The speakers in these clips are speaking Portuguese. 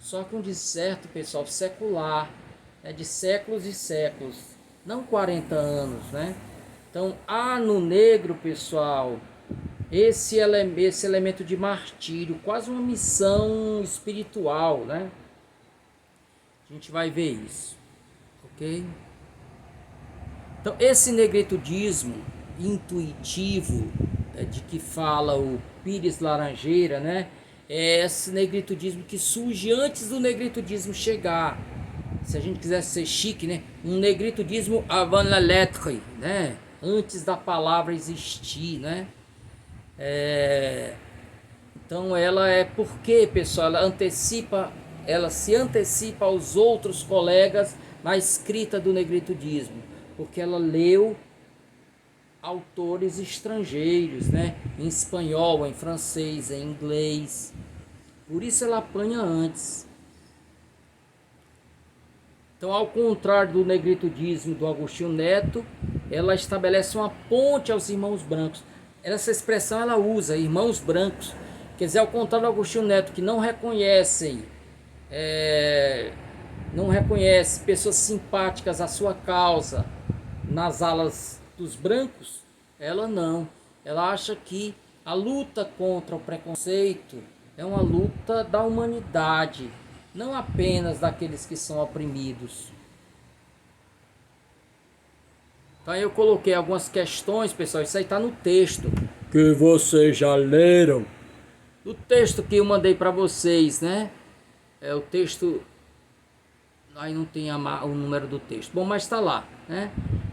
só que um deserto, pessoal, secular, né, de séculos e séculos, não 40 anos, né? Então há no negro, pessoal, esse elemento de martírio, quase uma missão espiritual, né? A gente vai ver isso, ok? Então esse negritude intuitivo, de que fala o Pires Laranjeira, né? É esse negritude que surge antes do negritude chegar. Se a gente quisesse ser chique, né? Um negritude avant la lettre, né? Antes da palavra existir, né? Então ela é porque, pessoal, ela se antecipa aos outros colegas na escrita do negritude, porque ela leu autores estrangeiros, né? Em espanhol, em francês, em inglês. Por isso ela apanha antes. Então, ao contrário do negritude do Agostinho Neto, ela estabelece uma ponte aos irmãos brancos. Essa expressão ela usa, irmãos brancos. Quer dizer, ao contrário do Agostinho Neto, que não reconhecem, não reconhece pessoas simpáticas à sua causa nas alas dos brancos, ela não. Ela acha que a luta contra o preconceito é uma luta da humanidade, não apenas daqueles que são oprimidos. Então eu coloquei algumas questões, pessoal, isso aí está no texto que vocês já leram. O texto que eu mandei para vocês, né? É o texto, aí não tem o número do texto. Bom, mas está lá, né?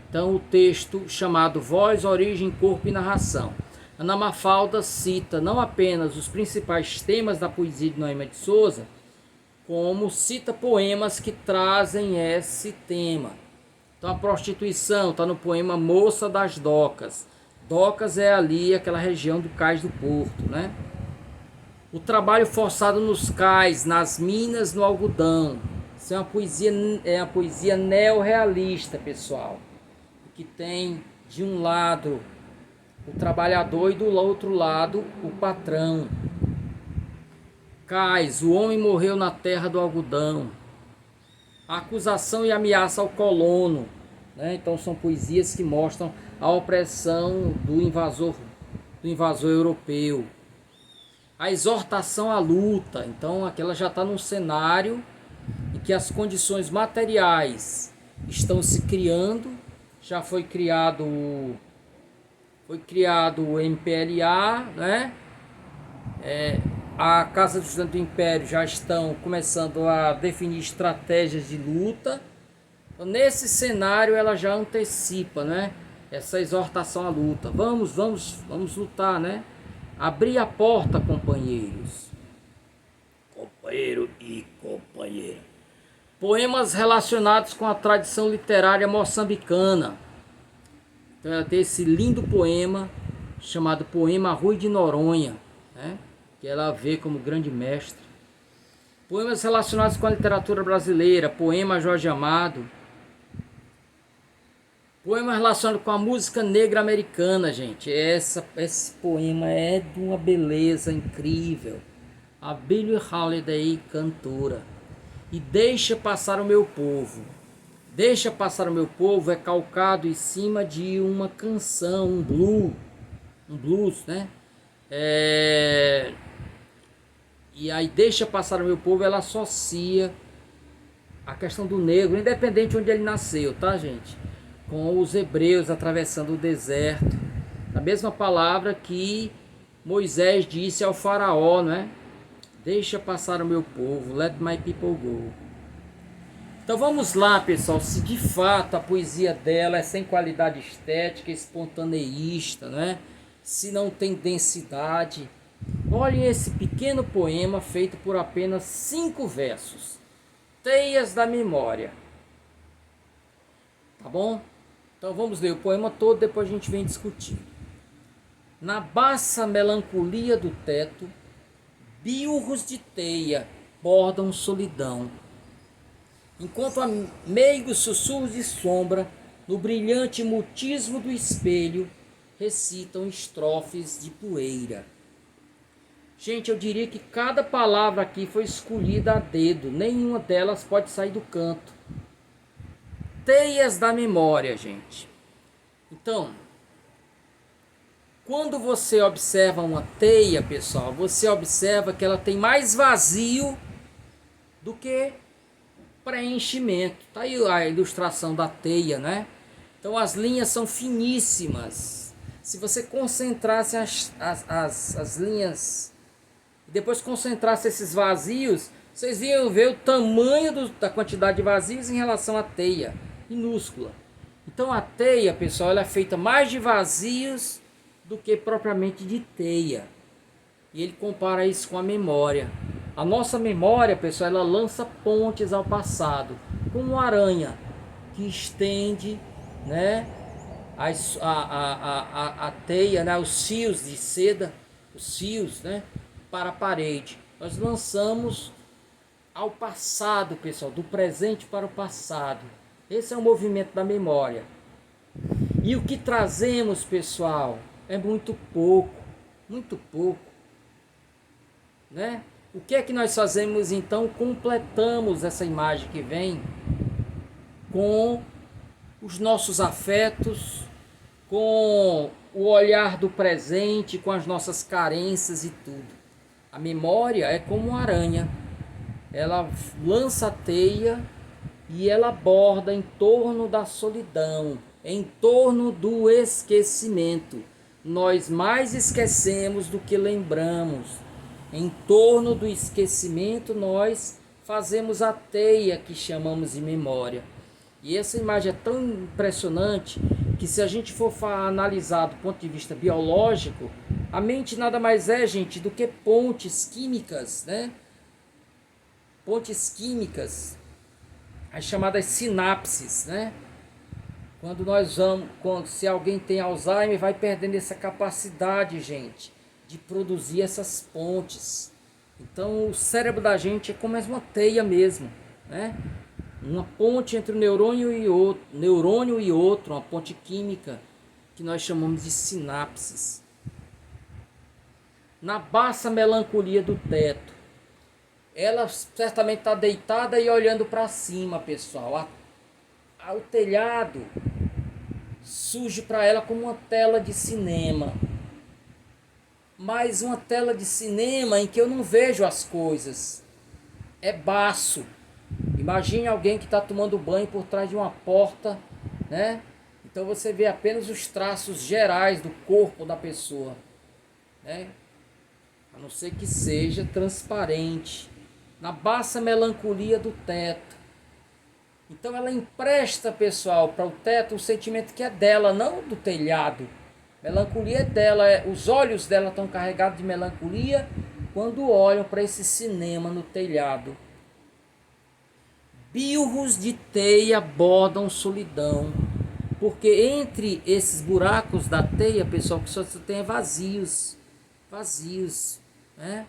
Então o texto chamado Voz, Origem, Corpo e Narração. Ana Mafalda cita não apenas os principais temas da poesia de Noêmia de Souza, como cita poemas que trazem esse tema. Então a prostituição está no poema Moça das Docas. Docas é ali aquela região do Cais do Porto, né? O trabalho forçado nos cais, nas minas, no algodão. Isso é uma poesia neorrealista, pessoal. Que tem de um lado o trabalhador e do outro lado o patrão. Cais, o homem morreu na terra do algodão. A acusação e ameaça ao colono, né? Então são poesias que mostram a opressão do invasor europeu. A exortação à luta, então aquela já está num cenário em que as condições materiais estão se criando. Já foi criado o MPLA, né? A Casa do Estudante do Império já estão começando a definir estratégias de luta. Então, nesse cenário ela já antecipa, né? Essa exortação à luta. Vamos lutar, né? Abrir a porta, companheiros. Companheiro e companheira. Poemas relacionados com a tradição literária moçambicana. Então ela tem esse lindo poema chamado Poema Rui de Noronha, né? Que ela vê como grande mestre. Poemas relacionados com a literatura brasileira, poema Jorge Amado. Poema relacionado com a música negra americana, gente. Esse poema é de uma beleza incrível. A Billie Holiday, cantora. E Deixa Passar o Meu Povo. Deixa Passar o Meu Povo é calcado em cima de uma canção, um blues, né? E aí Deixa Passar o Meu Povo, ela associa a questão do negro, independente de onde ele nasceu, tá, gente? Com os hebreus atravessando o deserto. A mesma palavra que Moisés disse ao faraó, né? Deixa passar o meu povo, let my people go. Então vamos lá, pessoal, se de fato a poesia dela é sem qualidade estética, espontaneísta, né? Se não tem densidade. Olhem esse pequeno poema feito por apenas 5 versos. Teias da Memória. Tá bom? Então vamos ler o poema todo, depois a gente vem discutir. Na baça melancolia do teto, bilros de teia bordam solidão. Enquanto a meigos sussurros de sombra, no brilhante mutismo do espelho, recitam estrofes de poeira. Gente, eu diria que cada palavra aqui foi escolhida a dedo. Nenhuma delas pode sair do canto. Teias da memória, gente. Então, quando você observa uma teia, pessoal, você observa que ela tem mais vazio do que preenchimento. Tá aí a ilustração da teia, né? Então as linhas são finíssimas. Se você concentrasse as linhas e depois concentrasse esses vazios, vocês iam ver o tamanho da quantidade de vazios em relação à teia, minúscula. Então a teia, pessoal, ela é feita mais de vazios do que propriamente de teia. E ele compara isso com a memória. A nossa memória, pessoal, ela lança pontes ao passado, como uma aranha que estende, né, a teia, né, os fios de seda, os fios, né, para a parede. Nós lançamos ao passado, pessoal, do presente para o passado. Esse é o movimento da memória. E o que trazemos, pessoal, é muito pouco, né? O que é que nós fazemos então? Completamos essa imagem que vem com os nossos afetos, com o olhar do presente, com as nossas carências e tudo. A memória é como uma aranha. Ela lança a teia e ela borda em torno da solidão, em torno do esquecimento. Nós mais esquecemos do que lembramos. Em torno do esquecimento nós fazemos a teia que chamamos de memória. E essa imagem é tão impressionante que, se a gente for analisar do ponto de vista biológico, a mente nada mais é, gente, do que pontes químicas, né? Pontes químicas, as chamadas sinapses, né? Se alguém tem Alzheimer, vai perdendo essa capacidade, gente, de produzir essas pontes. Então o cérebro da gente é como uma teia mesmo, né? Uma ponte entre um neurônio e outro, uma ponte química que nós chamamos de sinapses. Na baixa melancolia do teto, ela certamente está deitada e olhando para cima, pessoal. O telhado surge para ela como uma tela de cinema, mas uma tela de cinema em que eu não vejo as coisas. É baço. Imagine alguém que está tomando banho por trás de uma porta, né? Então você vê apenas os traços gerais do corpo da pessoa, né? A não ser que seja transparente. Na baixa melancolia do teto. Então ela empresta, pessoal, para o teto um sentimento que é dela, não do telhado. Melancolia é dela, os olhos dela estão carregados de melancolia quando olham para esse cinema no telhado. Bilros de teia bordam solidão, porque entre esses buracos da teia, pessoal, que só tem vazios, né?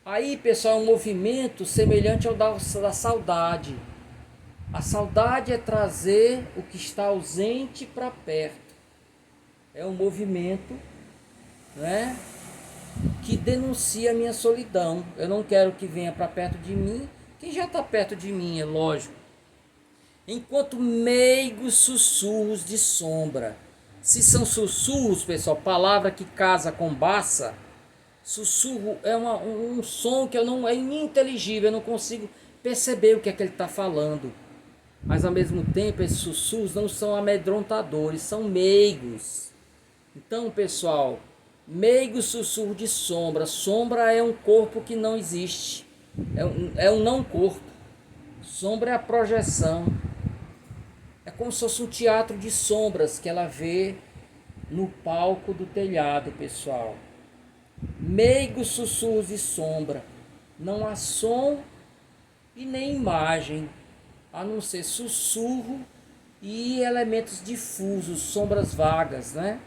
Aí, pessoal, é um movimento semelhante ao da saudade. A saudade é trazer o que está ausente para perto. É um movimento, né, que denuncia a minha solidão. Eu não quero que venha para perto de mim. Quem já está perto de mim, é lógico. Enquanto meigos sussurros de sombra. Se são sussurros, pessoal, palavra que casa com baça, sussurro é um som que não é ininteligível, eu não consigo perceber o que é que ele está falando. Mas ao mesmo tempo, esses sussurros não são amedrontadores, são meigos. Então, pessoal, meigo sussurro de sombra. Sombra é um corpo que não existe. É um não corpo. Sombra é a projeção. É como se fosse um teatro de sombras que ela vê no palco do telhado, pessoal. Meigos sussurros de sombra. Não há som e nem imagem, a não ser sussurro e elementos difusos, sombras vagas, né?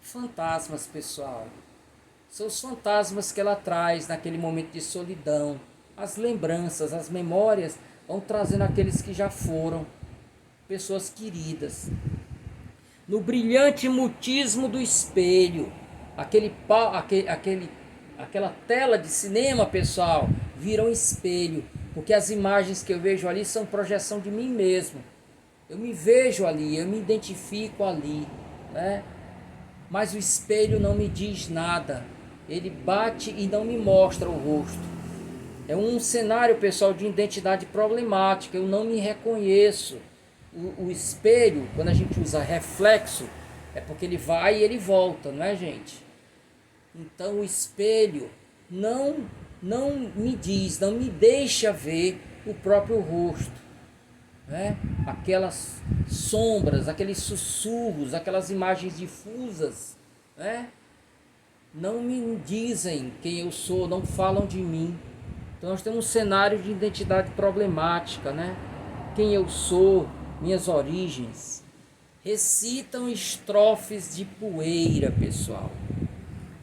Fantasmas, pessoal. São os fantasmas que ela traz naquele momento de solidão. As lembranças, as memórias vão trazendo aqueles que já foram, pessoas queridas. No brilhante mutismo do espelho, aquela tela de cinema, pessoal, vira um espelho, porque as imagens que eu vejo ali são projeção de mim mesmo. Eu me vejo ali, eu me identifico ali, né? Mas o espelho não me diz nada. Ele bate e não me mostra o rosto. É um cenário, pessoal, de identidade problemática. Eu não me reconheço. O espelho, quando a gente usa reflexo, é porque ele vai e ele volta, não é, gente? Então o espelho não me diz, não me deixa ver o próprio rosto, né? Aquelas sombras, aqueles sussurros, aquelas imagens difusas, né? Não me dizem quem eu sou, não falam de mim. Então nós temos um cenário de identidade problemática, né? Quem eu sou, minhas origens. Recitam estrofes de poeira, pessoal.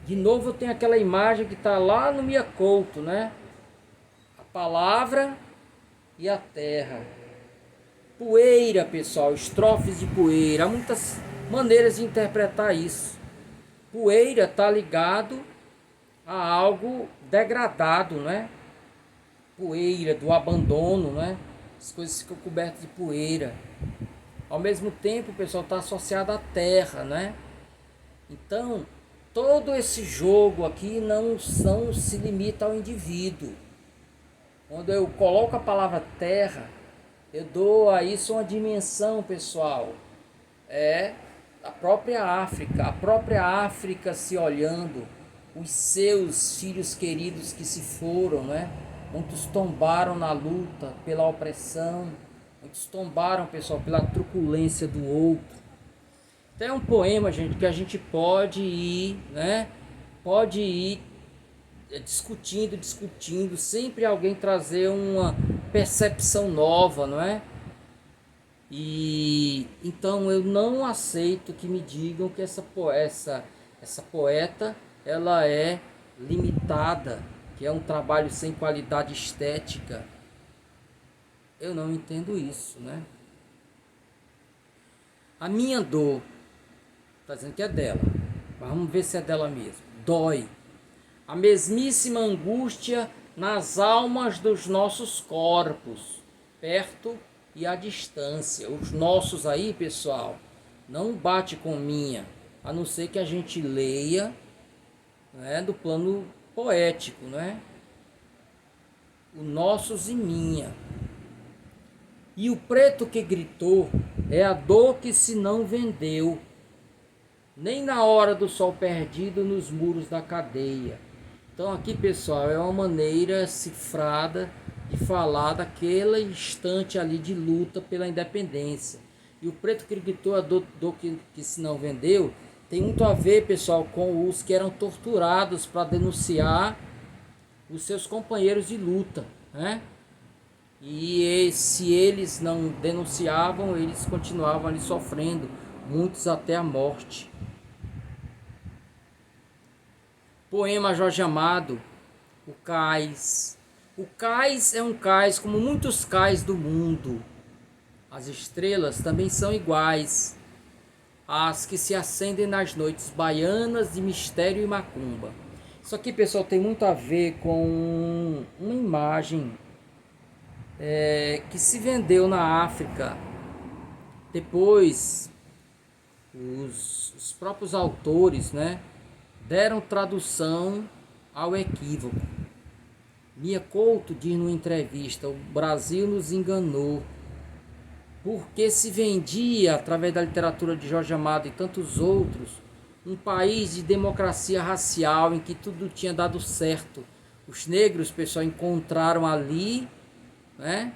De novo eu tenho aquela imagem que está lá no Mia Couto, né? A palavra e a terra. Poeira, pessoal, estrofes de poeira. Há muitas maneiras de interpretar isso. Poeira está ligado a algo degradado, né? Poeira, do abandono, né? As coisas ficam cobertas de poeira. Ao mesmo tempo, o pessoal está associado à terra, né? Então, todo esse jogo aqui não se limita ao indivíduo. Quando eu coloco a palavra terra, eu dou a isso uma dimensão, pessoal. É a própria África se olhando, os seus filhos queridos que se foram, né? Muitos tombaram na luta pela opressão, muitos tombaram, pessoal, pela truculência do outro. Então é um poema, gente, que a gente pode ir, né? Pode ir discutindo, sempre alguém trazer uma percepção nova, não é? E então eu não aceito que me digam que essa poeta ela é limitada, que é um trabalho sem qualidade estética. Eu não entendo isso, né? A minha dor, está dizendo que é dela, mas vamos ver se é dela mesmo. Dói. A mesmíssima angústia nas almas dos nossos corpos, perto e à distância. Os nossos aí, pessoal, não bate com minha, a não ser que a gente leia, né, do plano poético, né? O nossos e minha. E o preto que gritou é a dor que se não vendeu, nem na hora do sol perdido nos muros da cadeia. Então aqui, pessoal, é uma maneira cifrada de falar daquele instante ali de luta pela independência. E o preto que gritou a dor que se não vendeu tem muito a ver, pessoal, com os que eram torturados para denunciar os seus companheiros de luta, né? E se eles não denunciavam, eles continuavam ali sofrendo, muitos até a morte. Poema Jorge Amado, o cais. O cais é um cais como muitos cais do mundo. As estrelas também são iguais às que se acendem nas noites baianas de mistério e macumba. Isso aqui, pessoal, tem muito a ver com uma imagem que se vendeu na África. Depois, os próprios autores, né, deram tradução ao equívoco. Mia Couto diz numa entrevista: o Brasil nos enganou, porque se vendia, através da literatura de Jorge Amado e tantos outros, um país de democracia racial em que tudo tinha dado certo. Os negros, pessoal, encontraram ali, né,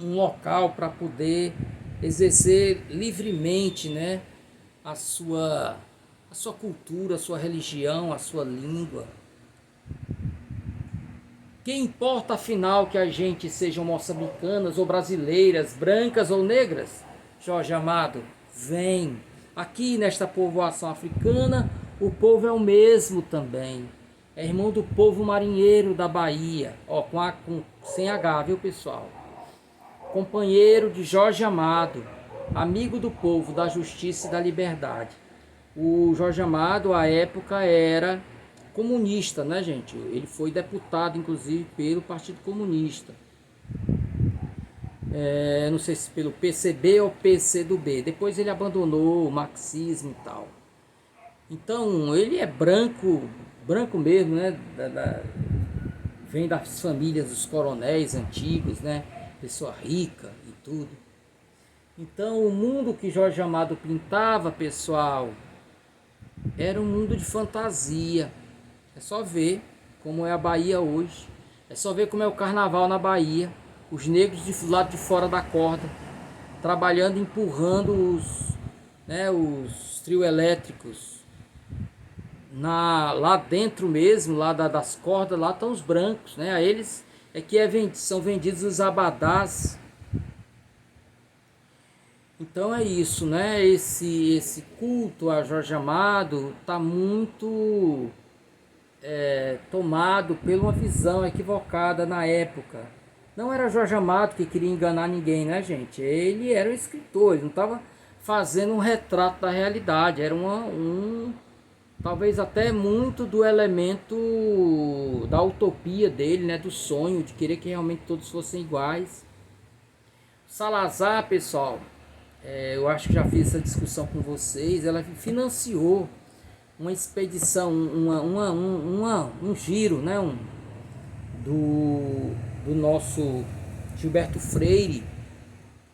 um local para poder exercer livremente, né, a sua cultura, a sua religião, a sua língua. Que importa afinal que a gente sejam moçambicanas ou brasileiras, brancas ou negras? Jorge Amado, vem. Aqui nesta povoação africana, o povo é o mesmo também. É irmão do povo marinheiro da Bahia. Ó, sem H, viu, pessoal? Companheiro de Jorge Amado, amigo do povo, da justiça e da liberdade. O Jorge Amado, à época, era comunista, né, gente? Ele foi deputado, inclusive, pelo Partido Comunista. Não sei se pelo PCB ou PCdoB. Depois ele abandonou o marxismo e tal. Então, ele é branco, branco mesmo, né? Vem das famílias dos coronéis antigos, né? Pessoa rica e tudo. Então, o mundo que Jorge Amado pintava, pessoal, era um mundo de fantasia. É só ver como é a Bahia hoje. É só ver como é o carnaval na Bahia. Os negros do lado de fora da corda, trabalhando, empurrando os trios elétricos. Lá dentro mesmo, lá das cordas, lá estão os brancos, né? A eles é que são vendidos os abadás. Então é isso, né? Esse culto a Jorge Amado está muito tomado por uma visão equivocada na época. Não era Jorge Amado que queria enganar ninguém, né, gente? Ele era um escritor, ele não estava fazendo um retrato da realidade, era talvez até muito do elemento da utopia dele, né, do sonho de querer que realmente todos fossem iguais. Salazar, pessoal, eu acho que já fiz essa discussão com vocês, ela financiou uma expedição, um giro, né, do nosso Gilberto Freire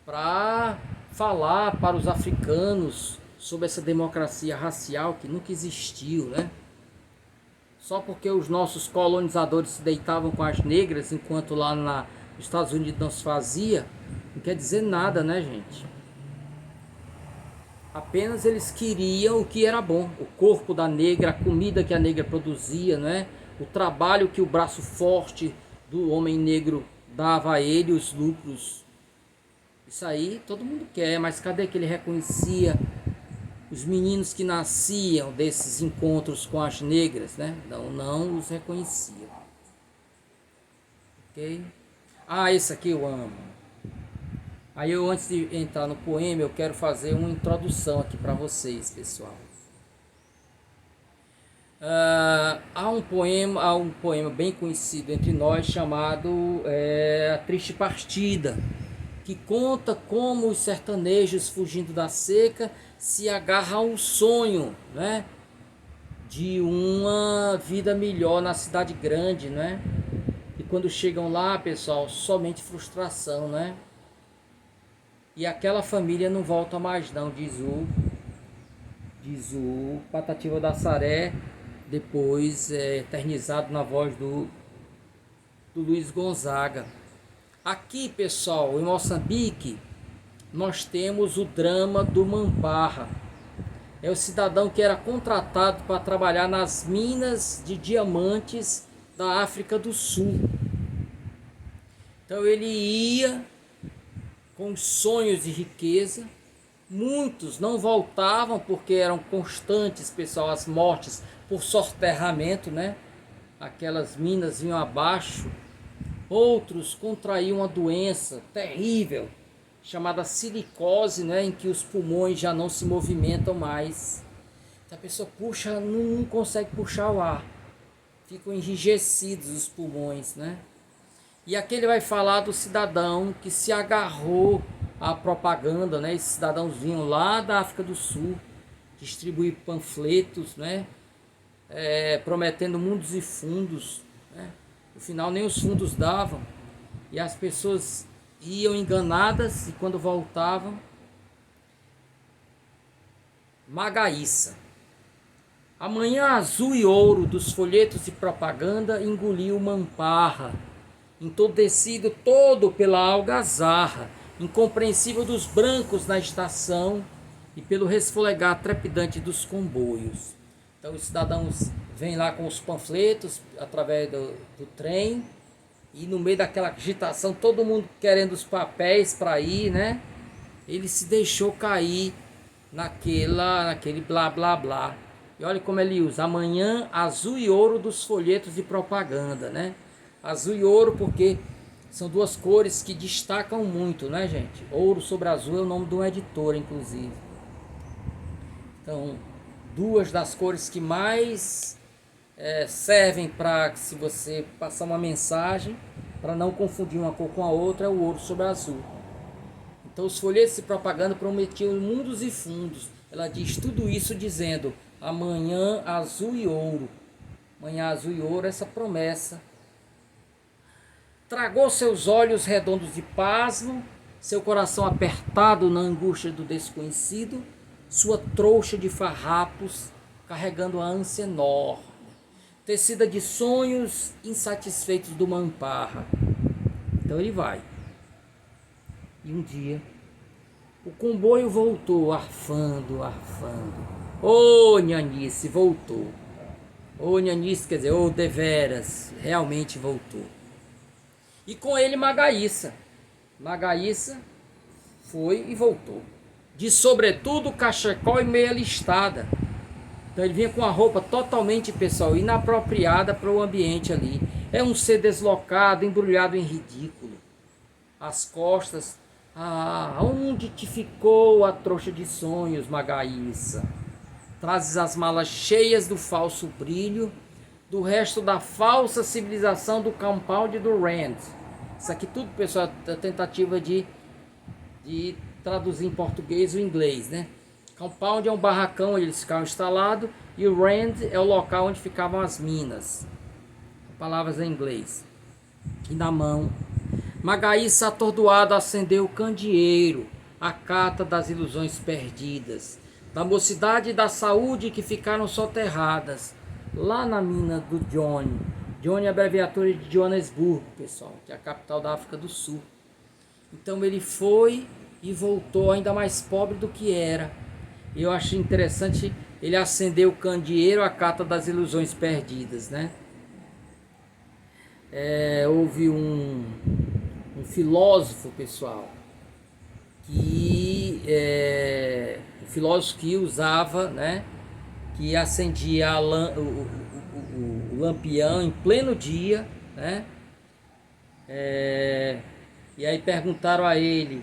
para falar para os africanos sobre essa democracia racial que nunca existiu, né? Só porque os nossos colonizadores se deitavam com as negras, enquanto lá nos Estados Unidos não se fazia, não quer dizer nada, né, gente? Apenas eles queriam o que era bom, o corpo da negra, a comida que a negra produzia, né? O trabalho que o braço forte do homem negro dava a ele, os lucros. Isso aí todo mundo quer, mas cadê que ele reconhecia os meninos que nasciam desses encontros com as negras, né? Não os reconhecia. Ok? Esse aqui eu amo. Aí antes de entrar no poema, eu quero fazer uma introdução aqui para vocês, pessoal. Há um poema bem conhecido entre nós chamado A Triste Partida, que conta como os sertanejos, fugindo da seca, se agarram ao sonho, né, de uma vida melhor na cidade grande, né? E quando chegam lá, pessoal, somente frustração, né? E aquela família não volta mais não, diz o Patativa da Saré, depois eternizado na voz do Luiz Gonzaga. Aqui, pessoal, em Moçambique, nós temos o drama do Mambarra. É o cidadão que era contratado para trabalhar nas minas de diamantes da África do Sul. Então ele ia com sonhos de riqueza. Muitos não voltavam porque eram constantes, pessoal, as mortes por soterramento, né? Aquelas minas vinham abaixo. Outros contraíam uma doença terrível chamada silicose, né, em que os pulmões já não se movimentam mais. Então a pessoa puxa, não consegue puxar o ar. Ficam enrijecidos os pulmões, né? E aqui ele vai falar do cidadão que se agarrou à propaganda, né? Esses cidadãos vinham lá da África do Sul distribuir panfletos, né? Prometendo mundos e fundos, né? No final nem os fundos davam e as pessoas iam enganadas e quando voltavam, Magaíça. A manhã azul e ouro dos folhetos de propaganda engoliu Mambarra, entodecido todo pela algazarra, incompreensível dos brancos na estação e pelo resfolegar trepidante dos comboios. Então os cidadãos vêm lá com os panfletos através do trem e no meio daquela agitação, todo mundo querendo os papéis para ir, né? Ele se deixou cair naquele blá blá blá. E olha como ele usa: amanhã azul e ouro dos folhetos de propaganda, né? Azul e ouro porque são duas cores que destacam muito, né, gente? Ouro sobre azul é o nome de um editor, inclusive. Então, duas das cores que mais servem para, se você passar uma mensagem, para não confundir uma cor com a outra, é o ouro sobre azul. Então os folhetos de propaganda prometiam mundos e fundos. Ela diz tudo isso dizendo: amanhã azul e ouro. Amanhã azul e ouro, essa promessa. Tragou seus olhos redondos de pasmo, seu coração apertado na angústia do desconhecido, sua trouxa de farrapos carregando a ânsia enorme, tecida de sonhos insatisfeitos do Mamparra. Então ele vai. E um dia, o comboio voltou, arfando, arfando. Ô Nhanice, voltou. Ô Nhanice, quer dizer, ô deveras, realmente voltou. E com ele Magaíça. Magaíça foi e voltou. De sobretudo, cachecol e meia listada. Então ele vinha com a roupa totalmente, pessoal, inapropriada para o ambiente ali. É um ser deslocado, embrulhado em ridículo. As costas... onde te ficou a trouxa de sonhos, Magaíça? Trazes as malas cheias do falso brilho, do resto da falsa civilização do compound do Rand. Isso aqui tudo, pessoal, é tentativa de traduzir em português o inglês, né? Compound é um barracão onde eles ficavam instalados, e o Rand é o local onde ficavam as minas. Palavras em inglês. E na mão, Magaíça atordoado acendeu o candeeiro, a cata das ilusões perdidas, da mocidade e da saúde que ficaram soterradas, lá na mina do Johnny. Johnny é a abreviatura de Joanesburgo, pessoal, que é a capital da África do Sul. Então ele foi e voltou ainda mais pobre do que era. Eu achei interessante, ele acendeu o candeeiro, a cata das ilusões perdidas, né? Houve um filósofo, pessoal, um filósofo que usava, né, que acendia o lampião em pleno dia, né, e aí perguntaram a ele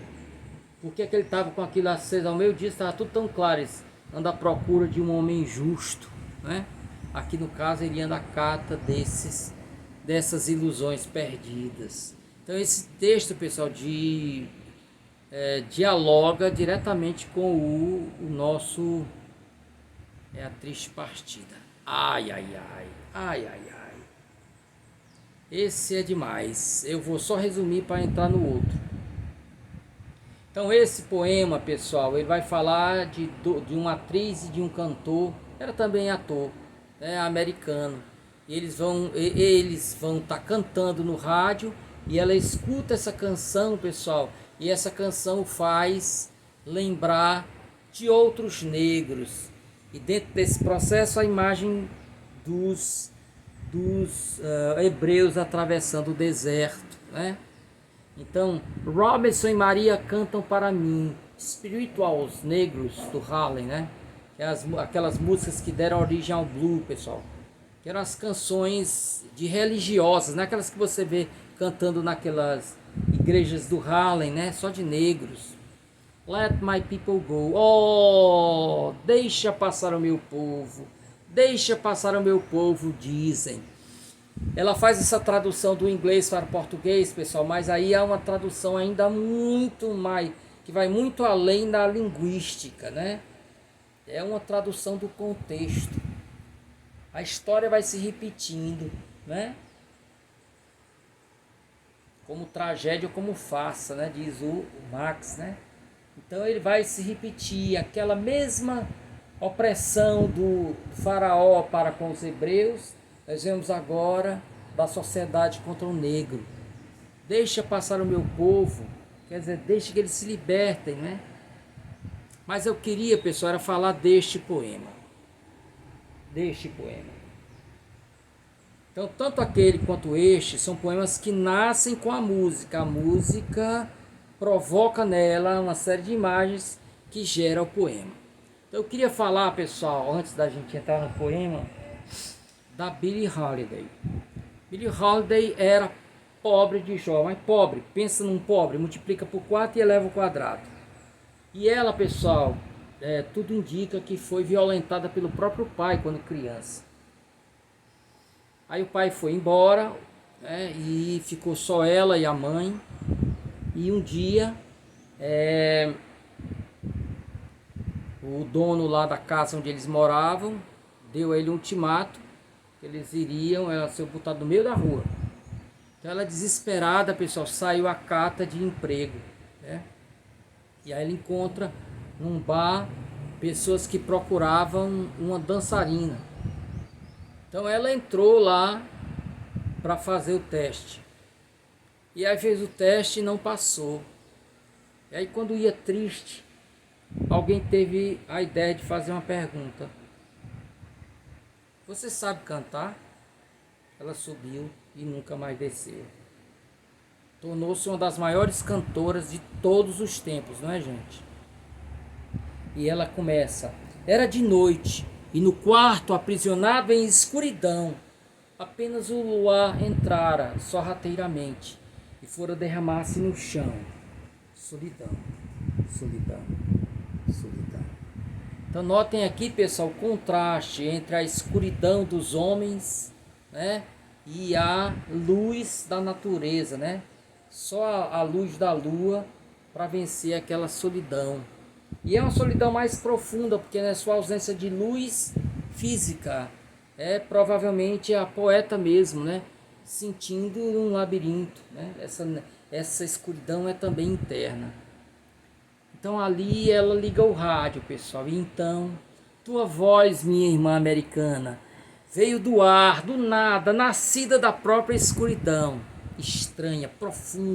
por que ele estava com aquilo aceso ao meio-dia, estava tudo tão claro. Ele anda à procura de um homem justo, né? Aqui no caso ele anda à cata dessas ilusões perdidas. Então esse texto, pessoal, dialoga diretamente com o nosso a triste partida. Ai, ai, ai, ai, ai, ai. Esse é demais. Eu vou só resumir para entrar no outro. Então esse poema, pessoal, ele vai falar de uma atriz e de um cantor, era também ator, né, americano. E eles vão estar cantando no rádio, e ela escuta essa canção, pessoal, e essa canção faz lembrar de outros negros. E dentro desse processo a imagem dos hebreus atravessando o deserto, né? Então, Robinson e Maria cantam para mim, Spirituals Negros do Harlem, né? Que é aquelas músicas que deram origem ao blues, pessoal. Que eram as canções de religiosas, né? Aquelas que você vê cantando naquelas igrejas do Harlem, né? Só de negros. Let my people go. Oh, deixa passar o meu povo. Deixa passar o meu povo, dizem. Ela faz essa tradução do inglês para o português, pessoal, mas aí há uma tradução ainda muito mais, que vai muito além da linguística, né? É uma tradução do contexto. A história vai se repetindo, né? Como tragédia ou como farsa, né? Diz o Marx, né? Então ele vai se repetir, aquela mesma opressão do faraó para com os hebreus, nós vemos agora da sociedade contra o negro. Deixa passar o meu povo, quer dizer, deixa que eles se libertem, né? Mas eu queria, pessoal, era falar deste poema. Deste poema. Então, tanto aquele quanto este são poemas que nascem com a música. A música provoca nela uma série de imagens que gera o poema. Então, eu queria falar, pessoal, antes da gente entrar no poema, da Billie Holiday. Billie Holiday era pobre de Jó, mas pobre, pensa num pobre, multiplica por 4 e eleva ao quadrado. E ela, pessoal, tudo indica que foi violentada pelo próprio pai quando criança. Aí o pai foi embora, né, e ficou só ela e a mãe. E um dia, o dono lá da casa onde eles moravam deu a ele um ultimato que eles iriam ser botados no meio da rua. Então ela, desesperada, pessoal, saiu a carta de emprego, né? E aí ele encontra num bar pessoas que procuravam uma dançarina. Então ela entrou lá para fazer o teste. E aí fez o teste e não passou. E aí, quando ia triste, alguém teve a ideia de fazer uma pergunta: você sabe cantar? Ela subiu e nunca mais desceu. Tornou-se uma das maiores cantoras de todos os tempos, não é, gente? E ela começa: era de noite, e no quarto, aprisionado em escuridão, apenas o luar entrara sorrateiramente e fora derramar-se no chão. Solidão, solidão, solidão. Então notem aqui, pessoal, o contraste entre a escuridão dos homens, né, e a luz da natureza, né? Só a luz da lua para vencer aquela solidão. E é uma solidão mais profunda, porque não é só a ausência de luz física. É provavelmente a poeta mesmo, né, sentindo um labirinto, né? Essa escuridão é também interna. Então ali ela liga o rádio, pessoal. E então, tua voz, minha irmã americana, veio do ar, do nada, nascida da própria escuridão, estranha, profunda.